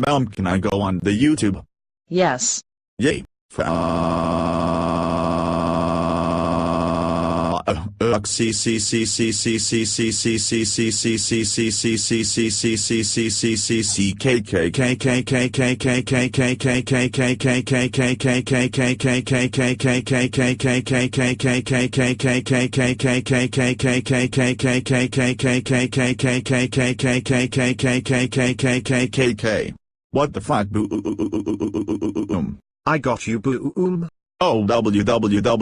Mom, can I go on the YouTube? Yes. Yay. What the fuck, boom? I got you, boom. Oh, www.